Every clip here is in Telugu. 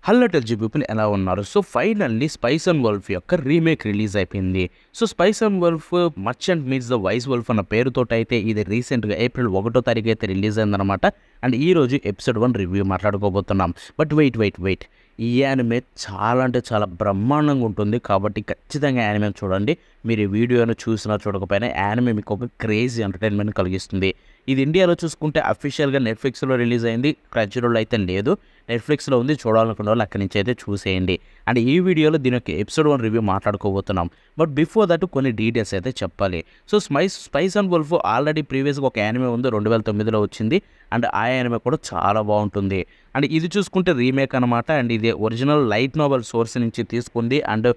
హలో టెల్జీ పీపుల్ ఎలా ఉన్నారు? So finally spice and wolf యొక్క రీమేక్ రిలీజ్ అయిపోయింది. So spice and wolf merchant meets the wise wolf అన్న పేరుతోటైతే ఇది రీసెంట్గా ఏప్రిల్ 1వ తారీఖు అయితే రిలీజ్ అయిందనమాట. అండ్ ఈరోజు ఎపిసోడ్ 1 రివ్యూ మాట్లాడుకోబోతున్నాం. బట్ వెయిట్ ఈ యానిమే చాలా అంటే చాలా బ్రహ్మాండంగా ఉంటుంది. కాబట్టి ఖచ్చితంగా యానిమే చూడండి. మీరు ఈ వీడియోను చూసినా చూడకపోయినా యానిమే మీకు ఒక క్రేజీ ఎంటర్టైన్మెంట్ కలిగిస్తుంది. ఇది ఇండియాలో చూసుకుంటే అఫీషియల్గా నెట్ఫ్లిక్స్లో రిలీజ్ అయింది. క్రన్చీరోల్ అయితే లేదు, నెట్ఫ్లిక్స్లో ఉంది. చూడాలనుకున్న వాళ్ళు అక్కడి నుంచి అయితే చూసేయండి. అండ్ ఈ వీడియోలో దీని యొక్క ఎపిసోడ్ 1 రివ్యూ మాట్లాడుకోబోతున్నాం. బట్ బిఫోర్ దట్ కొన్ని డీటెయిల్స్ అయితే చెప్పాలి. So spice and wolf already ప్రీవియస్గా ఒక యానిమే ఉంది, 2009లో వచ్చింది. అండ్ ఆ యానిమే కూడా చాలా బాగుంటుంది. అండ్ ఇది చూసుకుంటే రీమేక్ అనమాట. అండ్ ఇది ఒరిజినల్ లైట్ నావెల్ సోర్స్ నుంచి తీసుకుంది. అండ్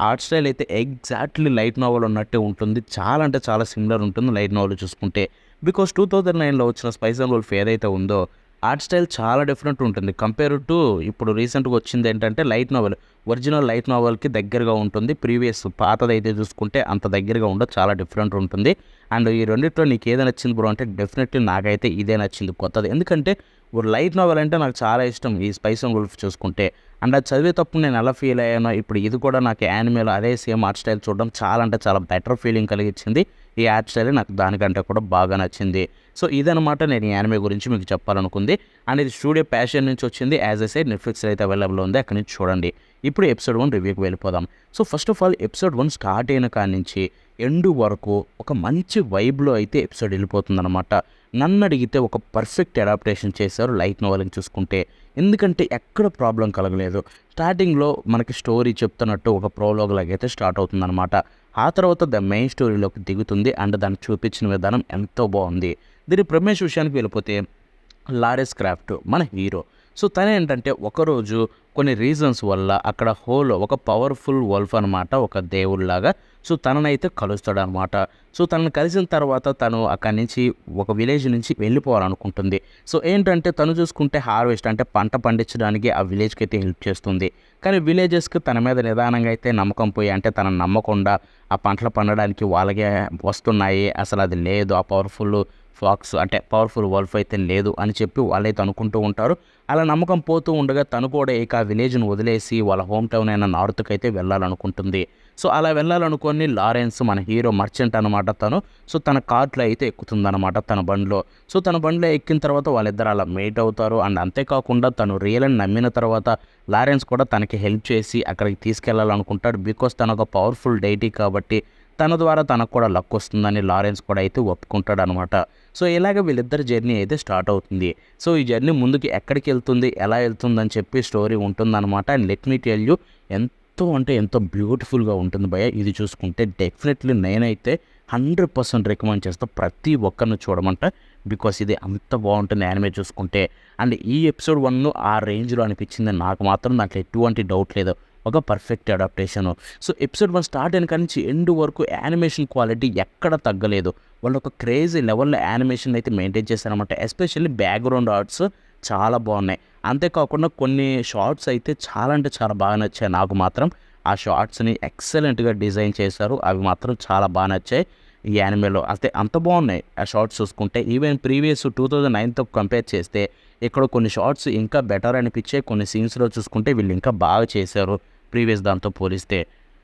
ఆర్ట్ స్టైల్ అయితే ఎగ్జాక్ట్లీ లైట్ నావెల్ ఉన్నట్టే ఉంటుంది. చాలా అంటే చాలా సిమిలర్ ఉంటుంది లైట్ నావెల్ చూసుకుంటే. బికాస్ 2009లో వచ్చిన స్పైస్ అండ్ వల్ఫ్ ఏదైతే ఉందో ఆర్ట్ స్టైల్ చాలా డిఫరెంట్ ఉంటుంది కంపేర్ టు ఇప్పుడు రీసెంట్గా వచ్చింది ఏంటంటే లైట్ నావెల్. ఒరిజినల్ లైట్ నావెల్కి దగ్గరగా ఉంటుంది. ప్రీవియస్ పాతదైతే చూసుకుంటే అంత దగ్గరగా ఉండదు, చాలా డిఫరెంట్ ఉంటుంది. అండ్ ఈ రెండిట్లో నీకు ఏది నచ్చింది బ్రో అంటే డెఫినెట్లీ నాకైతే ఇదే నచ్చింది కొత్తది. ఎందుకంటే లైట్ నావెల్ అంటే నాకు చాలా ఇష్టం ఈ స్పైస్ అండ్ వల్ఫ్ చూసుకుంటే. అండ్ అది చదివేటప్పుడు నేను ఎలా ఫీల్ అయ్యానో ఇప్పుడు ఇది కూడా నాకు యానిమేలో అదే సేమ్ ఆర్ట్ స్టైల్ చూడడం చాలా అంటే చాలా బెటర్ ఫీలింగ్ కలిగించింది. ఈ ఆర్ట్ స్టైల్ నాకు దానికంటే కూడా బాగా నచ్చింది. సో ఇదనమాట నేను ఈ యానిమే గురించి మీకు చెప్పాలనుకుంది. అండ్ ఇది స్టూడియో ప్యాషన్ నుంచి వచ్చింది. యాజ్ ఎ సైడ్ నెట్ఫ్లిక్స్లో అయితే అవైలబుల్ ఉంది, అక్కడి నుంచి చూడండి. ఇప్పుడు ఎపిసోడ్ 1 రివ్యూకి వెళ్ళిపోదాం. So first of all episode 1 start అయిన కాడి నుంచి ఎండ్ వరకు ఒక మంచి వైబ్లో అయితే ఎపిసోడ్ వెళ్ళిపోతుందన్నమాట. నన్ను అడిగితే ఒక పర్ఫెక్ట్ అడాప్టేషన్ చేశారు లైట్ నోవెల్ని చూసుకుంటే. ఎందుకంటే ఎక్కడ ప్రాబ్లం కలగలేదు. స్టార్టింగ్లో మనకి స్టోరీ చెప్తున్నట్టు ఒక ప్రోలాగ్ లాగైతే స్టార్ట్ అవుతుందన్నమాట. ఆ తర్వాత ద మెయిన్ స్టోరీలోకి దిగుతుంది. అండ్ దాన్ని చూపించిన విధానం ఎంతో బాగుంది. దీని ప్రమేష్ విషయానికి వెళ్ళిపోతే లారెస్ క్రాఫ్ట్ మన హీరో. సో తను ఏంటంటే ఒకరోజు కొన్ని రీజన్స్ వల్ల అక్కడ ఒక పవర్ఫుల్ వల్ఫ్ అనమాట, ఒక దేవుళ్ళలాగా. సో తననైతే కలుస్తాడనమాట. సో తనను కలిసిన తర్వాత తను అక్కడి నుంచి ఒక విలేజ్ నుంచి వెళ్ళిపోవాలనుకుంటుంది. సో ఏంటంటే తను చూసుకుంటే హార్వెస్ట్ అంటే పంట పండించడానికి ఆ విలేజ్కి అయితే హెల్ప్ చేస్తుంది. కానీ విలేజెస్కి తన మీద నిదానంగా అయితే నమ్మకం పోయి, అంటే తనను నమ్మకుండా ఆ పంటలు పండడానికి వాళ్ళకే వస్తున్నాయి, అసలు అది లేదు, ఆ పవర్ఫుల్ ఫాక్స్ అంటే పవర్ఫుల్ వల్ఫ్ అయితే లేదు అని చెప్పి వాళ్ళైతే అనుకుంటూ ఉంటారు. అలా నమ్మకం పోతూ ఉండగా తను కూడా ఇక ఆ విలేజ్ను వదిలేసి వాళ్ళ హోమ్ టౌన్ అయిన నార్త్కి అయితే వెళ్ళాలనుకుంటుంది. సో అలా వెళ్ళాలనుకొని లారెన్స్ మన హీరో మర్చెంట్ అనమాట తను. సో తన కార్ట్లో అయితే ఎక్కుతుందన్నమాట, తన బండిలో. సో తన బండిలో ఎక్కిన తర్వాత వాళ్ళిద్దరు అలా మీట్ అవుతారు. అండ్ అంతేకాకుండా తను రియల్ అని నమ్మిన తర్వాత లారెన్స్ కూడా తనకి హెల్ప్ చేసి అక్కడికి తీసుకెళ్లాలనుకుంటాడు. బికాస్ తను ఒక పవర్ఫుల్ డైటీ కాబట్టి తన ద్వారా తనకు కూడా లక్ వస్తుందని లారెన్స్ కూడా అయితే ఒప్పుకుంటాడు అనమాట. సో ఇలాగ వీళ్ళిద్దరి జర్నీ అయితే స్టార్ట్ అవుతుంది. సో ఈ జర్నీ ముందుకి ఎక్కడికి వెళ్తుంది, ఎలా వెళ్తుందని చెప్పి స్టోరీ ఉంటుందన్నమాట. And let me tell you, ఎంతో అంటే ఎంతో బ్యూటిఫుల్గా ఉంటుంది భయ్య. ఇది చూసుకుంటే డెఫినెట్లీ నేనైతే 100% రికమెండ్ చేస్తాను ప్రతి ఒక్కరిని చూడమంట. బికాస్ ఇది అంత బాగుంటుంది యానిమే చూసుకుంటే. అండ్ ఈ ఎపిసోడ్ 1 ఆ రేంజ్లో అనిపించింది నాకు మాత్రం, దాంట్లో ఎటువంటి డౌట్ లేదు, ఒక perfect adaptation. So episode 1 start అయిన కానీ నుంచి ఎండ్ వరకు యానిమేషన్ క్వాలిటీ ఎక్కడ తగ్గలేదు. వాళ్ళు ఒక క్రేజీ లెవెల్లో యానిమేషన్ అయితే మెయింటైన్ చేశారనమాట. ఎస్పెషల్లీ బ్యాక్గ్రౌండ్ ఆర్ట్స్ చాలా బాగున్నాయి. అంతేకాకుండా కొన్ని షార్ట్స్ అయితే చాలా అంటే చాలా బాగా నచ్చాయి నాకు మాత్రం. ఆ షార్ట్స్ని ఎక్సలెంట్గా డిజైన్ చేశారు, అవి మాత్రం చాలా బాగా నచ్చాయి ఈ యానిమేలో. అయితే అంత బాగున్నాయి ఆ షార్ట్స్ చూసుకుంటే. ఈవెన్ ప్రీవియస్ 2009తో కంపేర్ చేస్తే ఇక్కడ కొన్ని షార్ట్స్ ఇంకా బెటర్ అనిపించే, కొన్ని సీన్స్లో చూసుకుంటే వీళ్ళు ఇంకా బాగా చేశారు ప్రీవియస్ దాంతో పోలిస్తే.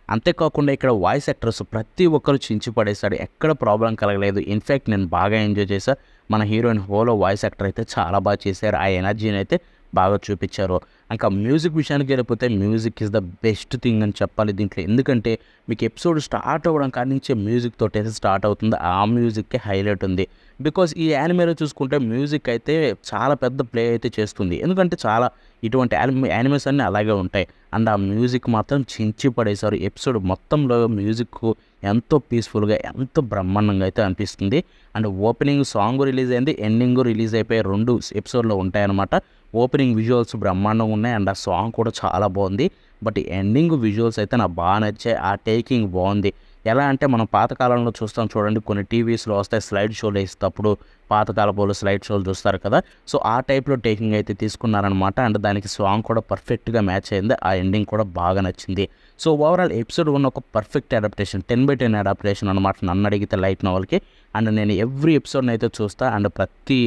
అంతేకాకుండా ఇక్కడ వాయిస్ యాక్టర్స్ ప్రతి ఒక్కరు చించి పడేశాడు, ఎక్కడ ప్రాబ్లం కలగలేదు. ఇన్ఫ్యాక్ట్ నేను బాగా ఎంజాయ్ చేశా. మన హీరోయిన్ వాయిస్ యాక్టర్ అయితే చాలా బాగా చేశారు, ఆ ఎనర్జీని అయితే బాగా చూపించారు. ఇంకా మ్యూజిక్ విషయానికి వెళ్ళిపోతే music is the best thing అని చెప్పాలి దీంట్లో. ఎందుకంటే మీకు ఎపిసోడ్ స్టార్ట్ అవ్వడం కాడి నుంచే మ్యూజిక్ తోటి అయితే స్టార్ట్ అవుతుంది. ఆ మ్యూజిక్కే హైలైట్ ఉంది. బికాస్ ఈ యానిమేలో చూసుకుంటే మ్యూజిక్ అయితే చాలా పెద్ద ప్లే అయితే చేస్తుంది. ఎందుకంటే చాలా ఇటువంటి యానిమేస్ అన్నీ అలాగే ఉంటాయి. అండ్ ఆ మ్యూజిక్ మాత్రం చించి పడేశారు. ఎపిసోడ్ మొత్తంలో మ్యూజిక్ ఎంతో పీస్ఫుల్గా ఎంతో బ్రహ్మాండంగా అయితే అనిపిస్తుంది. అండ్ ఓపెనింగ్ సాంగ్ రిలీజ్ అయింది, ఎండింగ్ రిలీజ్ అయిపోయి 2 ఎపిసోడ్లో ఉంటాయన్నమాట. ఓపెనింగ్ విజువల్స్ బ్రహ్మాండంగా ఉన్నాయి అండ్ ఆ సాంగ్ కూడా చాలా బాగుంది. బట్ ఎండింగ్ విజువల్స్ అయితే నాకు బాగా నచ్చాయి. ఆ టేకింగ్ బాగుంది. ఎలా అంటే మనం పాతకాలంలో చూస్తాం చూడండి, కొన్ని టీవీస్లో వస్తాయి స్లైడ్ షోలు వేసేటప్పుడు, పాతకాలపు స్లైడ్ షోలు చూస్తారు కదా. సో ఆ టైప్లో టేకింగ్ అయితే తీసుకున్నారనమాట. అండ్ దానికి సాంగ్ కూడా పర్ఫెక్ట్గా మ్యాచ్ అయింది. ఆ ఎండింగ్ కూడా బాగా నచ్చింది. సో ఓవరాల్ ఎపిసోడ్ 1 ఒక పర్ఫెక్ట్ అడాప్టేషన్, 10/10 అడాప్టేషన్ అనమాట నన్ను అడిగితే లైట్ నావెల్కి. అండ్ నేను ఎవ్రీ ఎపిసోడ్ని అయితే చూస్తా. అండ్ ప్రతి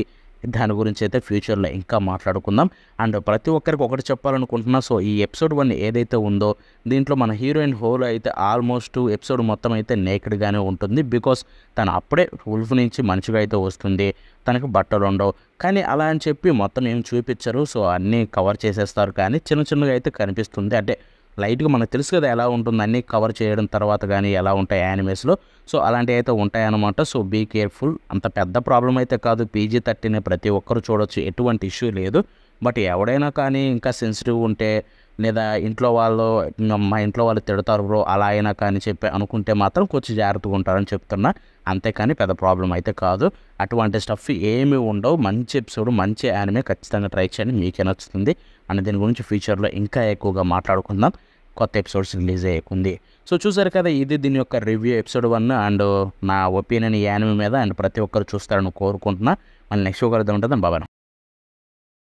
దాని గురించి అయితే ఫ్యూచర్లో ఇంకా మాట్లాడుకుందాం. అండ్ ప్రతి ఒక్కరికి ఒకటి చెప్పాలనుకుంటున్నా. సో ఈ ఎపిసోడ్ 1 ఏదైతే ఉందో దీంట్లో మన హీరోయిన్ హోల్ అయితే ఆల్మోస్ట్ ఎపిసోడ్ మొత్తం అయితే నేకెడ్గానే ఉంటుంది. బికాస్ తను అప్పుడే వుల్ఫ్ నుంచి మనిషిగా అయితే వస్తుంది. తనకి బట్టలు ఉండవు. కానీ అలా అని చెప్పి మొత్తం ఏం చూపించరు. సో అన్నీ కవర్ చేసేస్తారు, కానీ చిన్న చిన్నగా అయితే కనిపిస్తుంది. అంటే లైట్గా మనకు తెలుసు కదా ఎలా ఉంటుంది, అన్నీ కవర్ చేయడం తర్వాత కానీ ఎలా ఉంటాయి యానిమేస్లో. సో అలాంటివి అయితే ఉంటాయన్నమాట. So be careful. అంత పెద్ద ప్రాబ్లం అయితే కాదు. PG-13 ప్రతి ఒక్కరు చూడొచ్చు, ఎటువంటి ఇష్యూ లేదు. బట్ ఎవడైనా కానీ ఇంకా సెన్సిటివ్ ఉంటే లేదా మా ఇంట్లో వాళ్ళు తిడతారు బ్రో అలా అయినా కానీ చెప్పి అనుకుంటే మాత్రం కొంచెం జాగ్రత్తగా ఉంటారని చెప్తున్నా. అంతేకాని పెద్ద ప్రాబ్లం అయితే కాదు. అటువంటి స్టఫ్ ఏమీ ఉండవు. మంచి ఎపిసోడ్, మంచి యానిమే, ఖచ్చితంగా ట్రై చేయండి, మీకే నచ్చుతుంది. అండ్ దీని గురించి ఫ్యూచర్లో ఇంకా ఎక్కువగా మాట్లాడుకుందాం. కొత్త ఎపిసోడ్స్ రిలీజ్ అయ్యేకుంది. సో చూసారు కదా, ఇది దీని యొక్క రివ్యూ ఎపిసోడ్ 1 అండ్ నా ఒపీనియన్ ఈ యానిమే మీద. అండ్ ప్రతి ఒక్కరు చూస్తారని కోరుకుంటున్నా. మళ్ళీ నెక్స్ట్ ఒక ఉంటుంది. బాబాయ్.